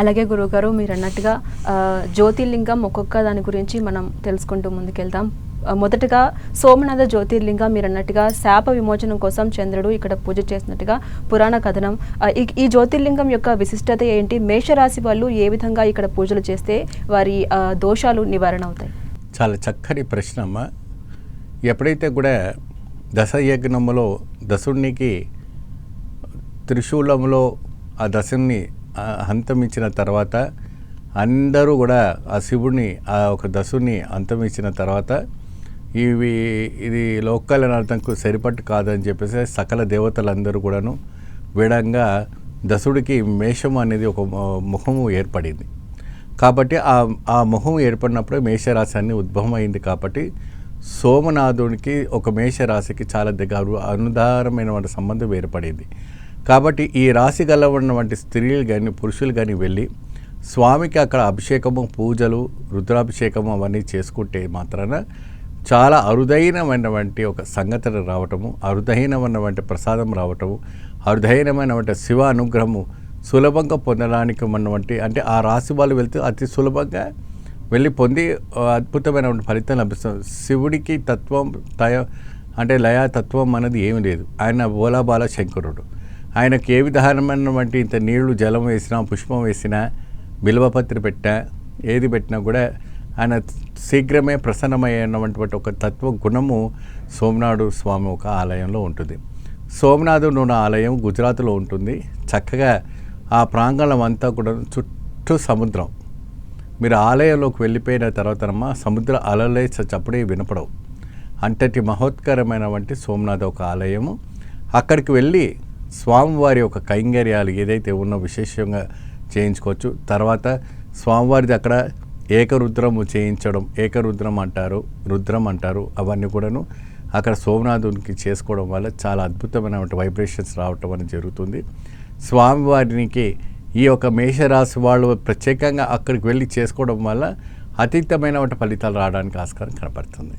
అలాగే గురువుగారు మీరు అన్నట్టుగా జ్యోతిర్లింగం ఒక్కొక్క దాని గురించి మనం తెలుసుకుంటూ ముందుకెళ్తాం. మొదటగా సోమనాథ జ్యోతిర్లింగం మీరు అన్నట్టుగా శాప విమోచనం కోసం చంద్రుడు ఇక్కడ పూజ చేసినట్టుగా పురాణ కథనం. ఈ జ్యోతిర్లింగం యొక్క విశిష్టత ఏంటి? మేషరాశి వాళ్ళు ఏ విధంగా ఇక్కడ పూజలు చేస్తే వారి దోషాలు నివారణ అవుతాయి? చాలా చక్కటి ప్రశ్న అమ్మ. ఎప్పుడైతే కూడా దశయజ్ఞములో దశునికి త్రిశూలంలో ఆ దశని అంతమించిన తర్వాత అందరూ కూడా ఆ శివుడిని ఆ ఒక దశుని అంతమించిన తర్వాత ఇది లోకల్యాణార్థంకు సరిపట్టు కాదని చెప్పేసి సకల దేవతలందరూ కూడాను వేడంగా దశుడికి మేషం అనేది ఒక ముఖము ఏర్పడింది. కాబట్టి ఆ ముఖం ఏర్పడినప్పుడు మేషరాశి అని ఉద్భవం అయింది. కాబట్టి సోమనాథునికి ఒక మేషరాశికి చాలా దగ్గర అనుధారమైన సంబంధం ఏర్పడింది. కాబట్టి ఈ రాశి గల ఉన్నటువంటి స్త్రీలు కానీ పురుషులు కానీ వెళ్ళి స్వామికి అక్కడ అభిషేకము, పూజలు, రుద్రాభిషేకము అవన్నీ చేసుకుంటే మాత్రాన చాలా అరుదైనమైనటువంటి ఒక సంగతులు రావటము, అరుదైనమైనటువంటి ప్రసాదం రావటము, అరుదైనమైనటువంటి శివ అనుగ్రహము సులభంగా పొందడానికి ఉన్నటువంటి అంటే ఆ రాశి వాళ్ళు వెళ్తే అతి సులభంగా వెళ్ళి పొంది అద్భుతమైనటువంటి ఫలితం లభిస్తుంది. శివుడికి తత్వం అంటే లయాతత్వం అనేది ఏమీ లేదు. ఆయన బోలాబాల శంకరుడు. ఆయనకు ఏ విధానమైనటువంటి ఇంత నీళ్లు జలం వేసినా, పుష్పం వేసినా, బిల్వపత్రి పెట్టినా, ఏది పెట్టినా కూడా ఆయన శీఘ్రమే ప్రసన్నమైనటువంటి ఒక తత్వ గుణము సోమనాథుడు స్వామి ఒక ఆలయంలో ఉంటుంది. సోమనాథుడు ఉన్న ఆలయం గుజరాత్లో ఉంటుంది. చక్కగా ఆ ప్రాంగణం అంతా కూడా చుట్టూ సముద్రం. మీరు ఆలయంలోకి వెళ్ళిపోయిన తర్వాత సముద్ర అలలే చప్పుడే వినపడవు. అంతటి మహోత్కరమైనటువంటి సోమనాథ ఒక ఆలయము. అక్కడికి వెళ్ళి స్వామివారి యొక్క కైంకర్యాలు ఏదైతే ఉన్నో విశేషంగా చేయించుకోవచ్చు. తర్వాత స్వామివారిది అక్కడ ఏకరుద్రము చేయించడం, ఏకరుద్రం అంటారు, రుద్రం అంటారు. అవన్నీ కూడాను అక్కడ సోమనాథునికి చేసుకోవడం వల్ల చాలా అద్భుతమైన వైబ్రేషన్స్ రావటం అనేది జరుగుతుంది. స్వామివారికి ఈ యొక్క మేషరాశి వాళ్ళు ప్రత్యేకంగా అక్కడికి వెళ్ళి చేసుకోవడం వల్ల అతీతమైన ఫలితాలు రావడానికి ఆస్కారం కనపడుతుంది.